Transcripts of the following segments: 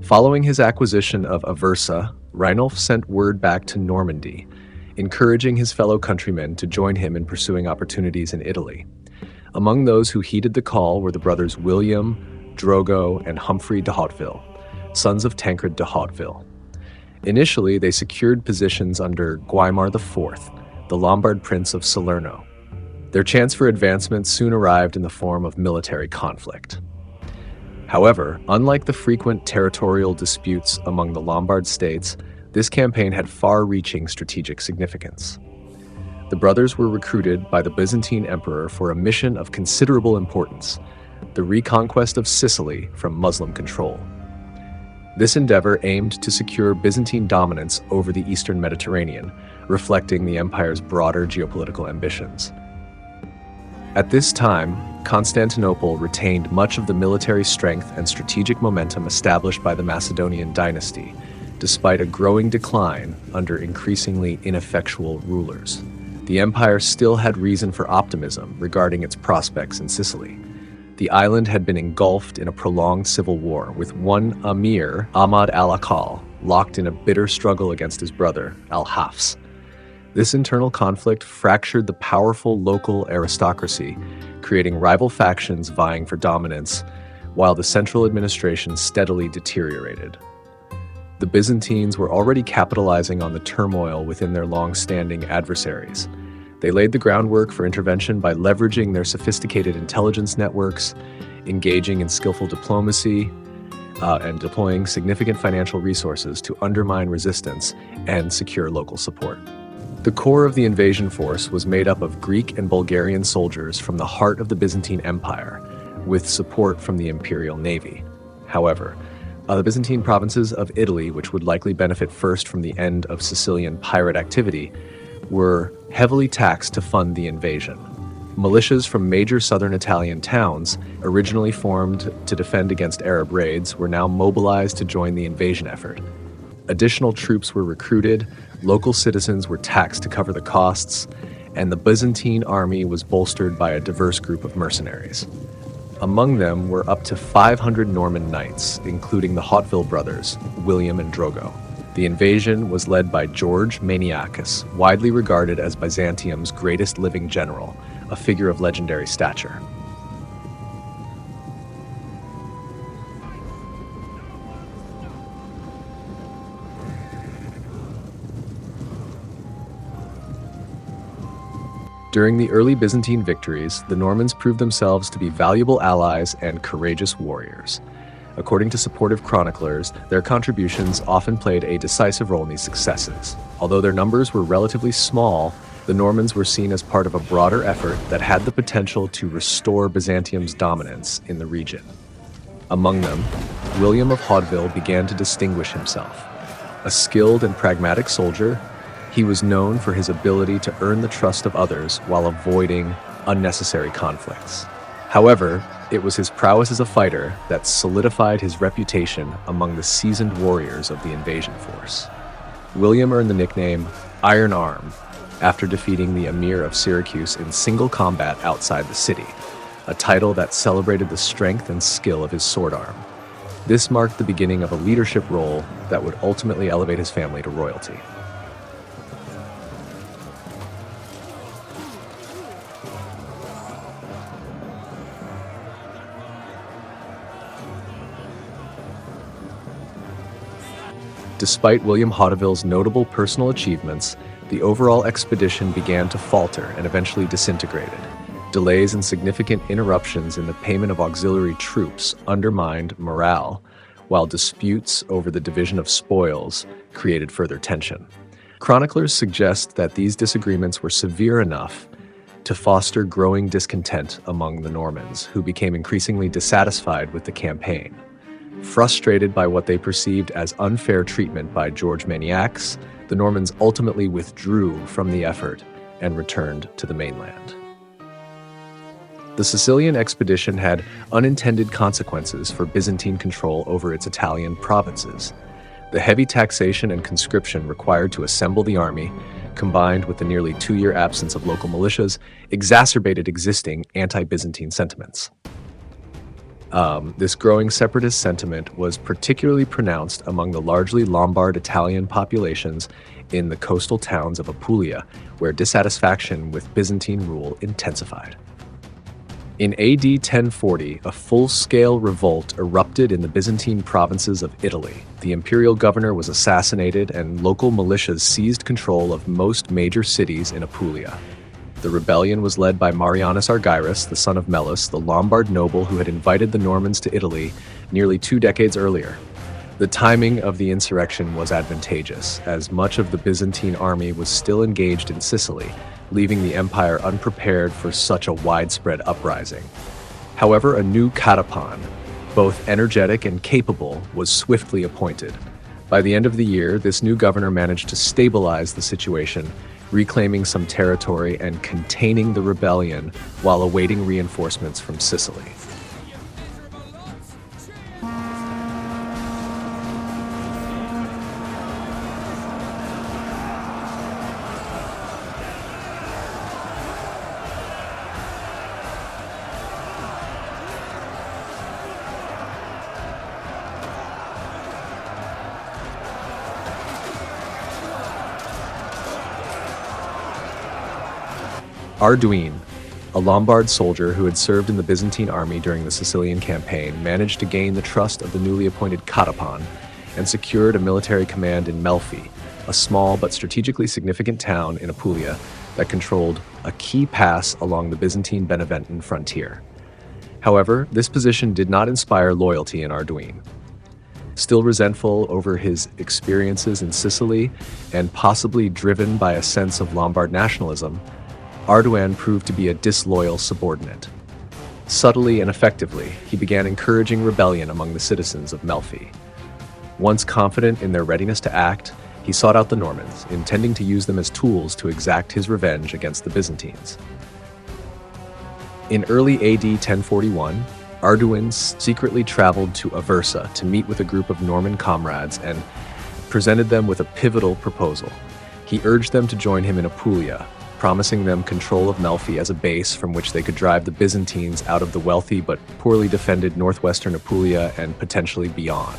Following his acquisition of Aversa, Reinulf sent word back to Normandy, encouraging his fellow countrymen to join him in pursuing opportunities in Italy. Among those who heeded the call were the brothers William, Drogo, and Humphrey de Hauteville, sons of Tancred de Hauteville. Initially, they secured positions under Guaimar IV, the Lombard prince of Salerno. Their chance for advancement soon arrived in the form of military conflict. However, unlike the frequent territorial disputes among the Lombard states, this campaign had far-reaching strategic significance. The brothers were recruited by the Byzantine Emperor for a mission of considerable importance, the reconquest of Sicily from Muslim control. This endeavor aimed to secure Byzantine dominance over the Eastern Mediterranean, reflecting the empire's broader geopolitical ambitions. At this time, Constantinople retained much of the military strength and strategic momentum established by the Macedonian dynasty, despite a growing decline under increasingly ineffectual rulers. The empire still had reason for optimism regarding its prospects in Sicily. The island had been engulfed in a prolonged civil war, with one emir, Ahmad al-Akal, locked in a bitter struggle against his brother, al-Hafs. This internal conflict fractured the powerful local aristocracy, creating rival factions vying for dominance, while the central administration steadily deteriorated. The Byzantines were already capitalizing on the turmoil within their long-standing adversaries. They laid the groundwork for intervention by leveraging their sophisticated intelligence networks, engaging in skillful diplomacy, and deploying significant financial resources to undermine resistance and secure local support. The core of the invasion force was made up of Greek and Bulgarian soldiers from the heart of the Byzantine Empire, with support from the Imperial Navy. However, the Byzantine provinces of Italy, which would likely benefit first from the end of Sicilian pirate activity, were heavily taxed to fund the invasion. Militias from major southern Italian towns, originally formed to defend against Arab raids, were now mobilized to join the invasion effort. Additional troops were recruited, local citizens were taxed to cover the costs, and the Byzantine army was bolstered by a diverse group of mercenaries. Among them were up to 500 Norman knights, including the Hauteville brothers, William and Drogo. The invasion was led by George Maniacus, widely regarded as Byzantium's greatest living general, a figure of legendary stature. During the early Byzantine victories, the Normans proved themselves to be valuable allies and courageous warriors. According to supportive chroniclers, their contributions often played a decisive role in these successes. Although their numbers were relatively small, the Normans were seen as part of a broader effort that had the potential to restore Byzantium's dominance in the region. Among them, William of Hauteville began to distinguish himself. A skilled and pragmatic soldier, he was known for his ability to earn the trust of others while avoiding unnecessary conflicts. However, it was his prowess as a fighter that solidified his reputation among the seasoned warriors of the invasion force. William earned the nickname Ironarm after defeating the Emir of Syracuse in single combat outside the city, a title that celebrated the strength and skill of his sword arm. This marked the beginning of a leadership role that would ultimately elevate his family to royalty. Despite William Hauteville's notable personal achievements, the overall expedition began to falter and eventually disintegrated. Delays and significant interruptions in the payment of auxiliary troops undermined morale, while disputes over the division of spoils created further tension. Chroniclers suggest that these disagreements were severe enough to foster growing discontent among the Normans, who became increasingly dissatisfied with the campaign. Frustrated by what they perceived as unfair treatment by George Maniacus, the Normans ultimately withdrew from the effort and returned to the mainland. The Sicilian expedition had unintended consequences for Byzantine control over its Italian provinces. The heavy taxation and conscription required to assemble the army, combined with the nearly 2-year absence of local militias, exacerbated existing anti-Byzantine sentiments. This growing separatist sentiment was particularly pronounced among the largely Lombard Italian populations in the coastal towns of Apulia, where dissatisfaction with Byzantine rule intensified. In AD 1040, a full-scale revolt erupted in the Byzantine provinces of Italy. The imperial governor was assassinated and local militias seized control of most major cities in Apulia. The rebellion was led by Marianus Argyrus, the son of Mellus, the Lombard noble who had invited the Normans to Italy nearly 2 decades earlier. The timing of the insurrection was advantageous, as much of the Byzantine army was still engaged in Sicily, leaving the empire unprepared for such a widespread uprising. However, a new Catapon, both energetic and capable, was swiftly appointed. By the end of the year, this new governor managed to stabilize the situation, reclaiming some territory and containing the rebellion while awaiting reinforcements from Sicily. Arduin, a Lombard soldier who had served in the Byzantine army during the Sicilian Campaign, managed to gain the trust of the newly appointed Catapon and secured a military command in Melfi, a small but strategically significant town in Apulia that controlled a key pass along the Byzantine Beneventan frontier. However, this position did not inspire loyalty in Arduin. Still resentful over his experiences in Sicily and possibly driven by a sense of Lombard nationalism, Arduin proved to be a disloyal subordinate. Subtly and effectively, he began encouraging rebellion among the citizens of Melfi. Once confident in their readiness to act, he sought out the Normans, intending to use them as tools to exact his revenge against the Byzantines. In early AD 1041, Arduin secretly traveled to Aversa to meet with a group of Norman comrades and presented them with a pivotal proposal. He urged them to join him in Apulia, promising them control of Melfi as a base from which they could drive the Byzantines out of the wealthy but poorly defended northwestern Apulia and potentially beyond.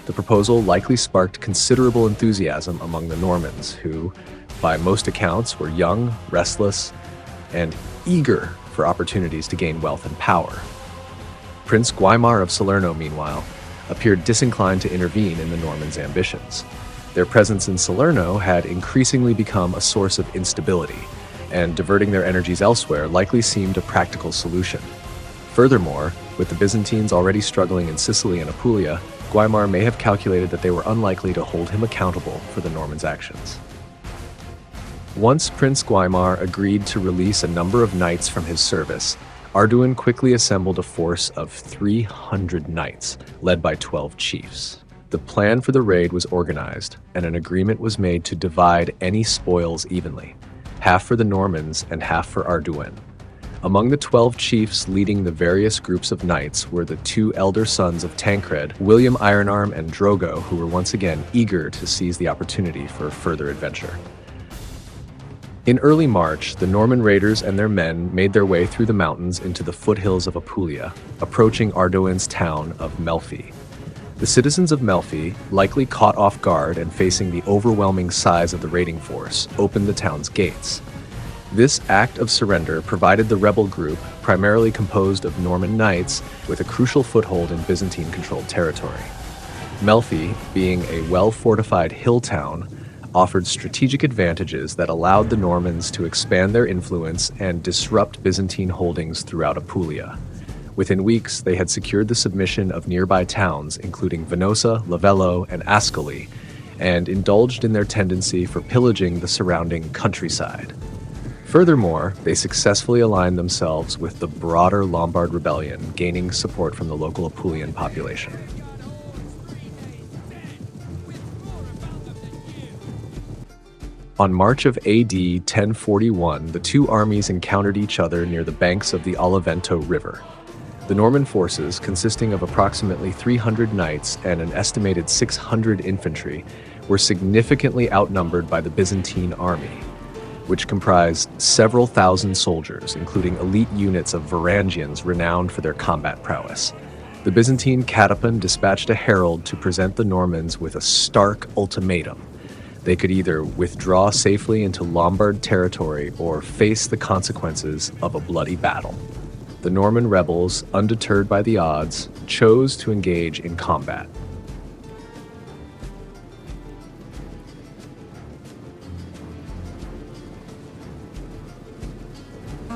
The proposal likely sparked considerable enthusiasm among the Normans, who, by most accounts, were young, restless, and eager for opportunities to gain wealth and power. Prince Guaimar of Salerno, meanwhile, appeared disinclined to intervene in the Normans' ambitions. Their presence in Salerno had increasingly become a source of instability, and diverting their energies elsewhere likely seemed a practical solution. Furthermore, with the Byzantines already struggling in Sicily and Apulia, Guaimar may have calculated that they were unlikely to hold him accountable for the Normans' actions. Once Prince Guaimar agreed to release a number of knights from his service, Arduin quickly assembled a force of 300 knights, led by 12 chiefs. The plan for the raid was organized, and an agreement was made to divide any spoils evenly, half for the Normans and half for Arduin. Among the 12 chiefs leading the various groups of knights were the 2 elder sons of Tancred, William Ironarm and Drogo, who were once again eager to seize the opportunity for further adventure. In early March, the Norman raiders and their men made their way through the mountains into the foothills of Apulia, approaching Arduin's town of Melfi. The citizens of Melfi, likely caught off guard and facing the overwhelming size of the raiding force, opened the town's gates. This act of surrender provided the rebel group, primarily composed of Norman knights, with a crucial foothold in Byzantine-controlled territory. Melfi, being a well-fortified hill town, offered strategic advantages that allowed the Normans to expand their influence and disrupt Byzantine holdings throughout Apulia. Within weeks, they had secured the submission of nearby towns, including Venosa, Lavello, and Ascoli, and indulged in their tendency for pillaging the surrounding countryside. Furthermore, they successfully aligned themselves with the broader Lombard rebellion, gaining support from the local Apulian population. On March of AD 1041, the two armies encountered each other near the banks of the Olivanto River. The Norman forces, consisting of approximately 300 knights and an estimated 600 infantry, were significantly outnumbered by the Byzantine army, which comprised several thousand soldiers, including elite units of Varangians renowned for their combat prowess. The Byzantine Catapan dispatched a herald to present the Normans with a stark ultimatum. They could either withdraw safely into Lombard territory or face the consequences of a bloody battle. The Norman rebels, undeterred by the odds, chose to engage in combat.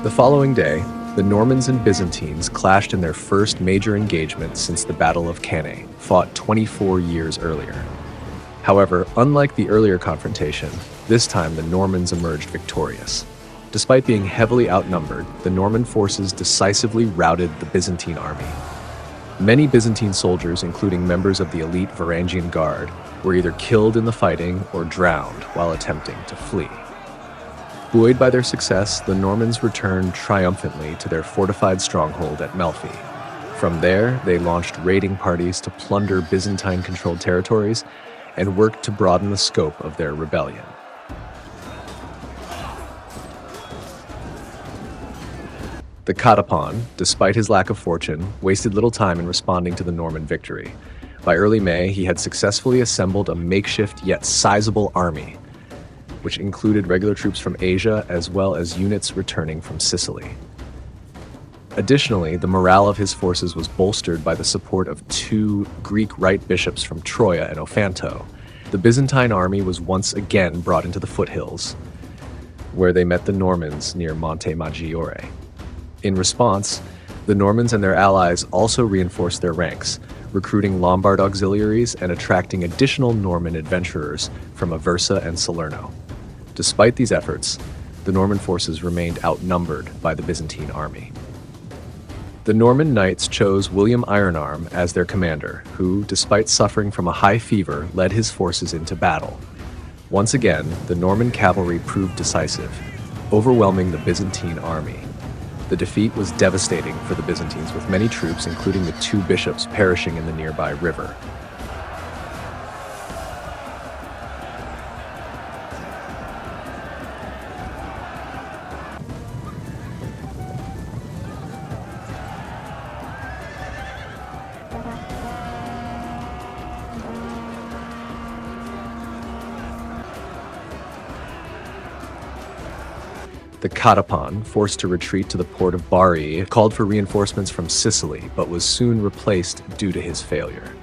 The following day, the Normans and Byzantines clashed in their first major engagement since the Battle of Cannae, fought 24 years earlier. However, unlike the earlier confrontation, this time the Normans emerged victorious. Despite being heavily outnumbered, the Norman forces decisively routed the Byzantine army. Many Byzantine soldiers, including members of the elite Varangian Guard, were either killed in the fighting or drowned while attempting to flee. Buoyed by their success, the Normans returned triumphantly to their fortified stronghold at Melfi. From there, they launched raiding parties to plunder Byzantine-controlled territories and worked to broaden the scope of their rebellion. The Catapan, despite his lack of fortune, wasted little time in responding to the Norman victory. By early May, he had successfully assembled a makeshift yet sizable army, which included regular troops from Asia as well as units returning from Sicily. Additionally, the morale of his forces was bolstered by the support of two Greek Rite bishops from Troia and Ophanto. The Byzantine army was once again brought into the foothills, where they met the Normans near Montemaggiore. In response, the Normans and their allies also reinforced their ranks, recruiting Lombard auxiliaries and attracting additional Norman adventurers from Aversa and Salerno. Despite these efforts, the Norman forces remained outnumbered by the Byzantine army. The Norman knights chose William Ironarm as their commander, who, despite suffering from a high fever, led his forces into battle. Once again, the Norman cavalry proved decisive, overwhelming the Byzantine army. The defeat was devastating for the Byzantines, with many troops, including the two bishops, perishing in the nearby river. The Catapan, forced to retreat to the port of Bari, called for reinforcements from Sicily, but was soon replaced due to his failure.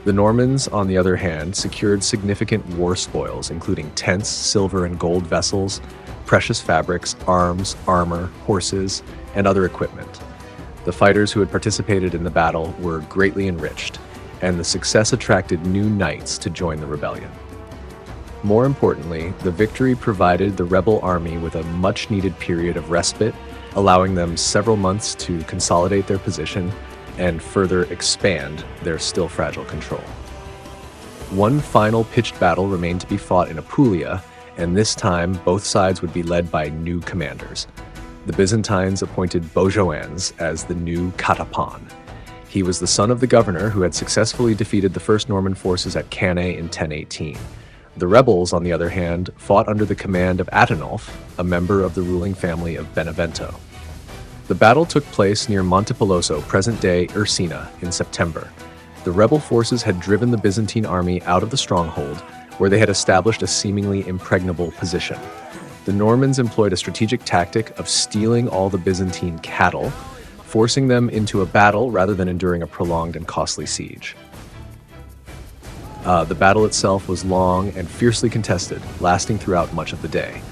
The Normans, on the other hand, secured significant war spoils, including tents, silver and gold vessels, precious fabrics, arms, armor, horses, and other equipment. The fighters who had participated in the battle were greatly enriched, and the success attracted new knights to join the rebellion. More importantly, the victory provided the rebel army with a much-needed period of respite, allowing them several months to consolidate their position and further expand their still fragile control. One final pitched battle remained to be fought in Apulia, and this time both sides would be led by new commanders. The Byzantines appointed Bojoans as the new Catapan. He was the son of the governor who had successfully defeated the first Norman forces at Cannae in 1018. The rebels, on the other hand, fought under the command of Atenulf, a member of the ruling family of Benevento. The battle took place near Montepeloso, present-day Ursina, in September. The rebel forces had driven the Byzantine army out of the stronghold, where they had established a seemingly impregnable position. The Normans employed a strategic tactic of stealing all the Byzantine cattle, forcing them into a battle rather than enduring a prolonged and costly siege. The battle itself was long and fiercely contested, lasting throughout much of the day.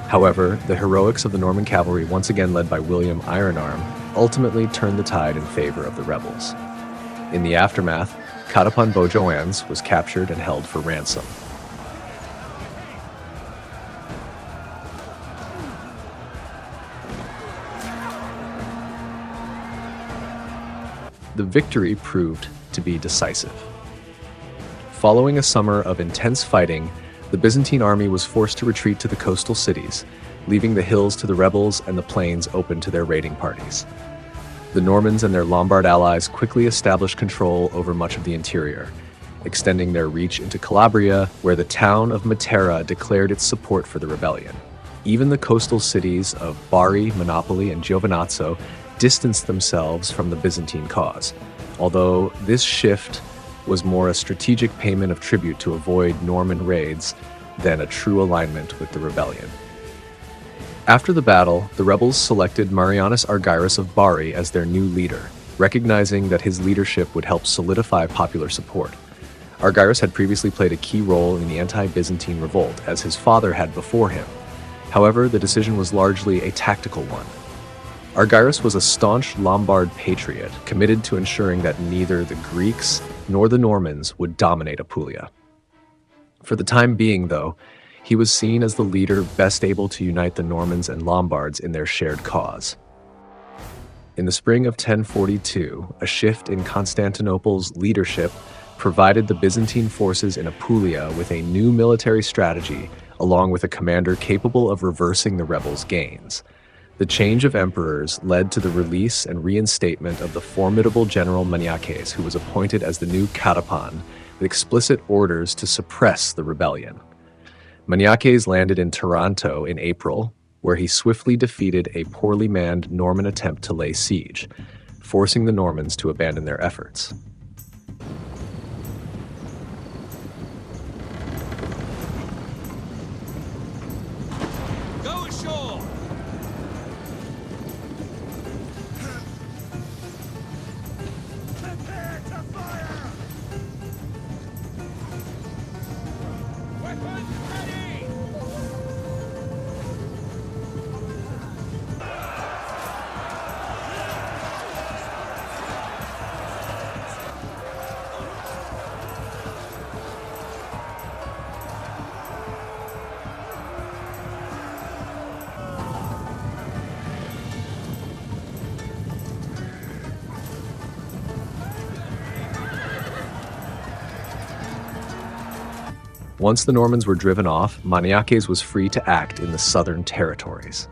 However, the heroics of the Norman cavalry, once again led by William Ironarm, ultimately turned the tide in favor of the rebels. In the aftermath, Catapan Bojoans was captured and held for ransom. The victory proved to be decisive. Following a summer of intense fighting, the Byzantine army was forced to retreat to the coastal cities, leaving the hills to the rebels and the plains open to their raiding parties. The Normans and their Lombard allies quickly established control over much of the interior, extending their reach into Calabria, where the town of Matera declared its support for the rebellion. Even the coastal cities of Bari, Monopoli, and Giovinazzo distanced themselves from the Byzantine cause, although this shift was more a strategic payment of tribute to avoid Norman raids than a true alignment with the rebellion. After the battle, the rebels selected Marianus Argyrus of Bari as their new leader, recognizing that his leadership would help solidify popular support. Argyrus had previously played a key role in the anti-Byzantine revolt, as his father had before him. However, the decision was largely a tactical one. Argyrus was a staunch Lombard patriot, committed to ensuring that neither the Greeks nor the Normans would dominate Apulia. For the time being, though, he was seen as the leader best able to unite the Normans and Lombards in their shared cause. In the spring of 1042, a shift in Constantinople's leadership provided the Byzantine forces in Apulia with a new military strategy, along with a commander capable of reversing the rebels' gains. The change of emperors led to the release and reinstatement of the formidable general Maniaces, who was appointed as the new Catapan, with explicit orders to suppress the rebellion. Maniaces landed in Taranto in April, where he swiftly defeated a poorly manned Norman attempt to lay siege, forcing the Normans to abandon their efforts. Go ashore! Prepare to fire! Weapons ready! Once the Normans were driven off, Maniaces was free to act in the southern territories.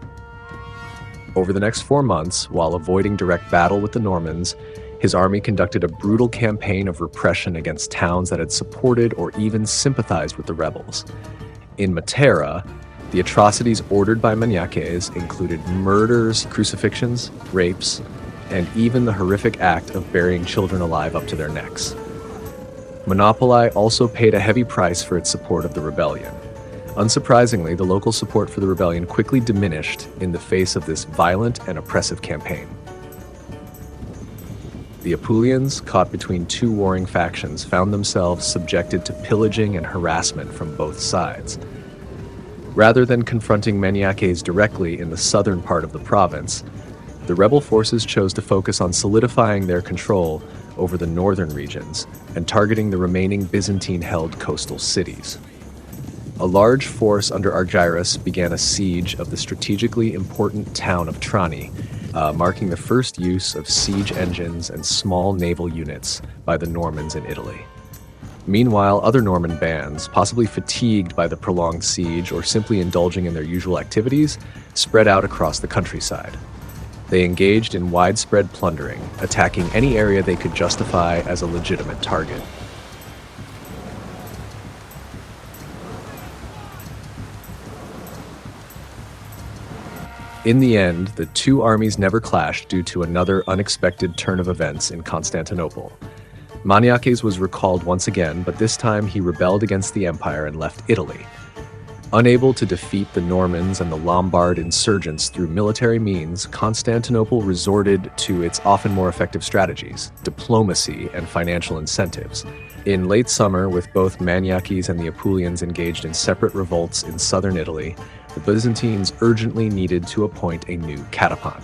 Over the next 4 months, while avoiding direct battle with the Normans, his army conducted a brutal campaign of repression against towns that had supported or even sympathized with the rebels. In Matera, the atrocities ordered by Maniaces included murders, crucifixions, rapes, and even the horrific act of burying children alive up to their necks. Monopoli also paid a heavy price for its support of the rebellion. Unsurprisingly, the local support for the rebellion quickly diminished in the face of this violent and oppressive campaign. The Apulians, caught between two warring factions, found themselves subjected to pillaging and harassment from both sides. Rather than confronting Maniaces directly in the southern part of the province, the rebel forces chose to focus on solidifying their control over the northern regions and targeting the remaining Byzantine-held coastal cities. A large force under Argyrus began a siege of the strategically important town of Trani, marking the first use of siege engines and small naval units by the Normans in Italy. Meanwhile, other Norman bands, possibly fatigued by the prolonged siege or simply indulging in their usual activities, spread out across the countryside. They engaged in widespread plundering, attacking any area they could justify as a legitimate target. In the end, the two armies never clashed due to another unexpected turn of events in Constantinople. Maniaces was recalled once again, but this time he rebelled against the empire and left Italy. Unable to defeat the Normans and the Lombard insurgents through military means, Constantinople resorted to its often more effective strategies, diplomacy, and financial incentives. In late summer, with both Maniaces and the Apulians engaged in separate revolts in southern Italy, the Byzantines urgently needed to appoint a new Catapan.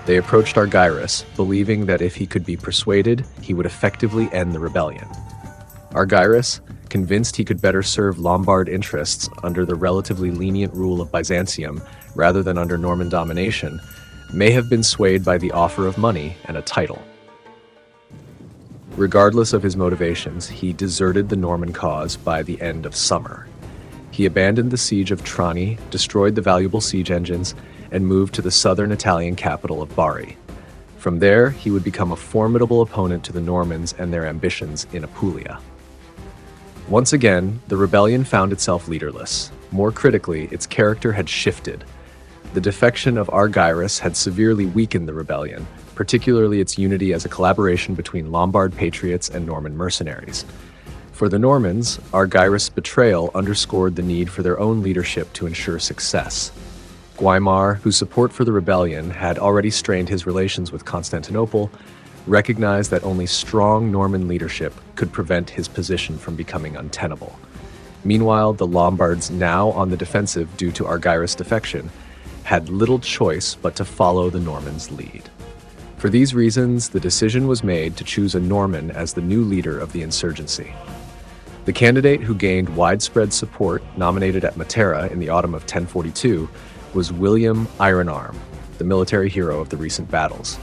They approached Argyrus, believing that if he could be persuaded, he would effectively end the rebellion. Argyrus, convinced he could better serve Lombard interests under the relatively lenient rule of Byzantium rather than under Norman domination, may have been swayed by the offer of money and a title. Regardless of his motivations, he deserted the Norman cause by the end of summer. He abandoned the siege of Trani, destroyed the valuable siege engines, and moved to the southern Italian capital of Bari. From there, he would become a formidable opponent to the Normans and their ambitions in Apulia. Once again, the rebellion found itself leaderless. More critically, its character had shifted. The defection of Argyrus had severely weakened the rebellion, particularly its unity as a collaboration between Lombard patriots and Norman mercenaries. For the Normans, Argyrus' betrayal underscored the need for their own leadership to ensure success. Guaimar, whose support for the rebellion had already strained his relations with Constantinople, recognized that only strong Norman leadership could prevent his position from becoming untenable. Meanwhile, the Lombards, now on the defensive due to Argyrus' defection, had little choice but to follow the Normans' lead. For these reasons, the decision was made to choose a Norman as the new leader of the insurgency. The candidate who gained widespread support, nominated at Matera in the autumn of 1042, was William Ironarm, the military hero of the recent battles.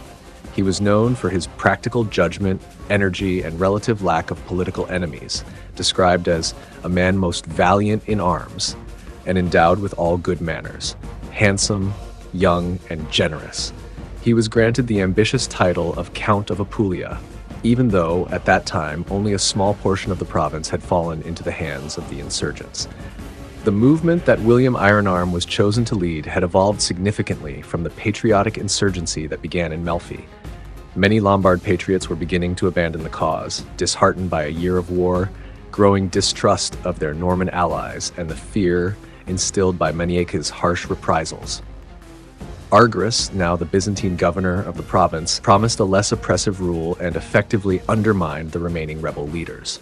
He was known for his practical judgment, energy, and relative lack of political enemies, described as a man most valiant in arms and endowed with all good manners, handsome, young, and generous. He was granted the ambitious title of Count of Apulia, even though, at that time, only a small portion of the province had fallen into the hands of the insurgents. The movement that William Ironarm was chosen to lead had evolved significantly from the patriotic insurgency that began in Melfi. Many Lombard patriots were beginning to abandon the cause, disheartened by a year of war, growing distrust of their Norman allies, and the fear instilled by Maniaca's harsh reprisals. Argyrus, now the Byzantine governor of the province, promised a less oppressive rule and effectively undermined the remaining rebel leaders.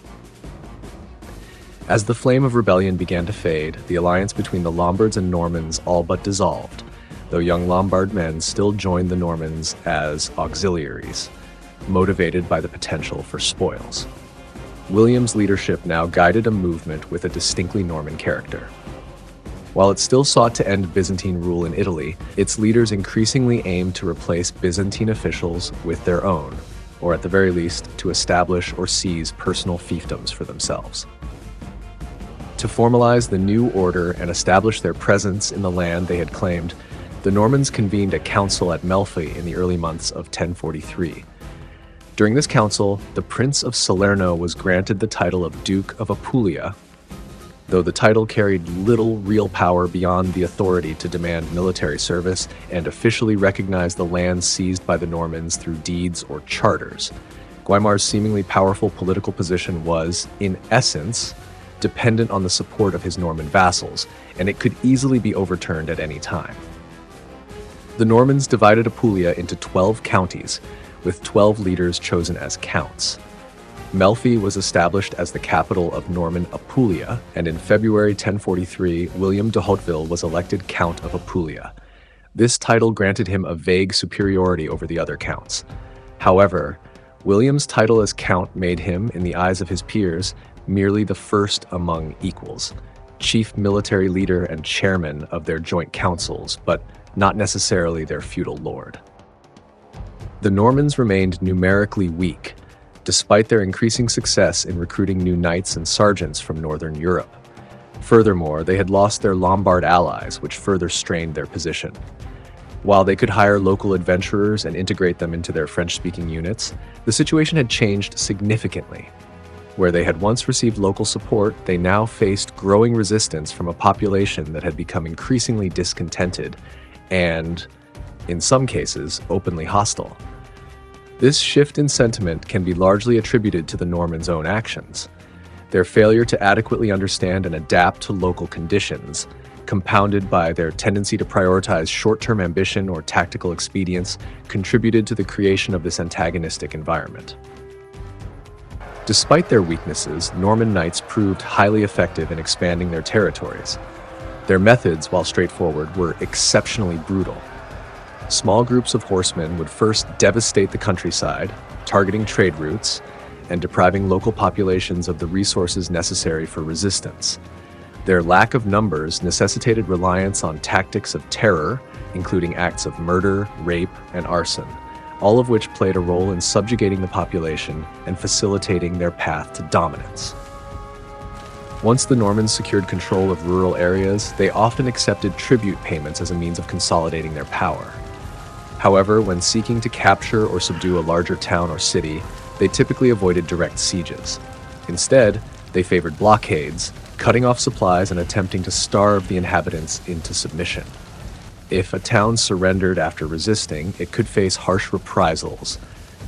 As the flame of rebellion began to fade, the alliance between the Lombards and Normans all but dissolved, though young Lombard men still joined the Normans as auxiliaries, motivated by the potential for spoils. William's leadership now guided a movement with a distinctly Norman character. While it still sought to end Byzantine rule in Italy, its leaders increasingly aimed to replace Byzantine officials with their own, or at the very least, to establish or seize personal fiefdoms for themselves. To formalize the new order and establish their presence in the land they had claimed, the Normans convened a council at Melfi in the early months of 1043. During this council, the Prince of Salerno was granted the title of Duke of Apulia, though the title carried little real power beyond the authority to demand military service and officially recognize the lands seized by the Normans through deeds or charters. Guaimar's seemingly powerful political position was, in essence, dependent on the support of his Norman vassals, and it could easily be overturned at any time. The Normans divided Apulia into 12 counties, with 12 leaders chosen as counts. Melfi was established as the capital of Norman Apulia, and in February 1043, William de Hauteville was elected Count of Apulia. This title granted him a vague superiority over the other counts. However, William's title as count made him, in the eyes of his peers, merely the first among equals, chief military leader and chairman of their joint councils, but not necessarily their feudal lord. The Normans remained numerically weak, despite their increasing success in recruiting new knights and sergeants from northern Europe. Furthermore, they had lost their Lombard allies, which further strained their position. While they could hire local adventurers and integrate them into their French-speaking units, the situation had changed significantly. Where they had once received local support, they now faced growing resistance from a population that had become increasingly discontented and, in some cases, openly hostile. This shift in sentiment can be largely attributed to the Normans' own actions. Their failure to adequately understand and adapt to local conditions, compounded by their tendency to prioritize short-term ambition or tactical expedience, contributed to the creation of this antagonistic environment. Despite their weaknesses, Norman knights proved highly effective in expanding their territories. Their methods, while straightforward, were exceptionally brutal. Small groups of horsemen would first devastate the countryside, targeting trade routes, and depriving local populations of the resources necessary for resistance. Their lack of numbers necessitated reliance on tactics of terror, including acts of murder, rape, and arson, all of which played a role in subjugating the population and facilitating their path to dominance. Once the Normans secured control of rural areas, they often accepted tribute payments as a means of consolidating their power. However, when seeking to capture or subdue a larger town or city, they typically avoided direct sieges. Instead, they favored blockades, cutting off supplies and attempting to starve the inhabitants into submission. If a town surrendered after resisting, it could face harsh reprisals,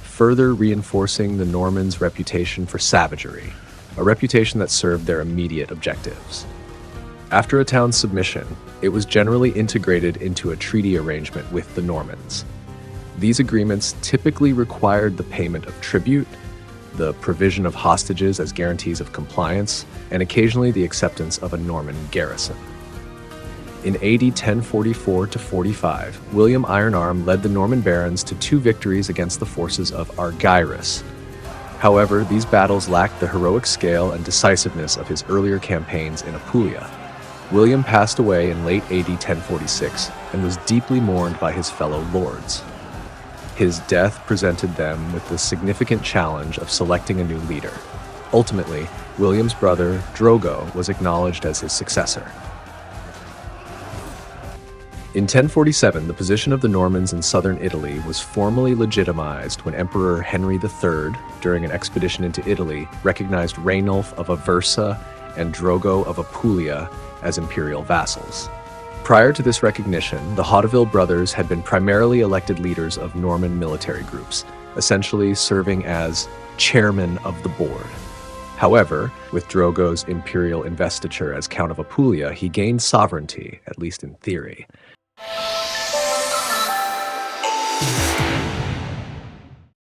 further reinforcing the Normans' reputation for savagery, a reputation that served their immediate objectives. After a town's submission, it was generally integrated into a treaty arrangement with the Normans. These agreements typically required the payment of tribute, the provision of hostages as guarantees of compliance, and occasionally the acceptance of a Norman garrison. In AD 1044-45, William Ironarm led the Norman barons to 2 victories against the forces of Argyrus. However, these battles lacked the heroic scale and decisiveness of his earlier campaigns in Apulia. William passed away in late AD 1046 and was deeply mourned by his fellow lords. His death presented them with the significant challenge of selecting a new leader. Ultimately, William's brother, Drogo, was acknowledged as his successor. In 1047, the position of the Normans in southern Italy was formally legitimized when Emperor Henry III, during an expedition into Italy, recognized Rainulf of Aversa and Drogo of Apulia as imperial vassals. Prior to this recognition, the Hauteville brothers had been primarily elected leaders of Norman military groups, essentially serving as chairman of the board. However, with Drogo's imperial investiture as Count of Apulia, he gained sovereignty, at least in theory.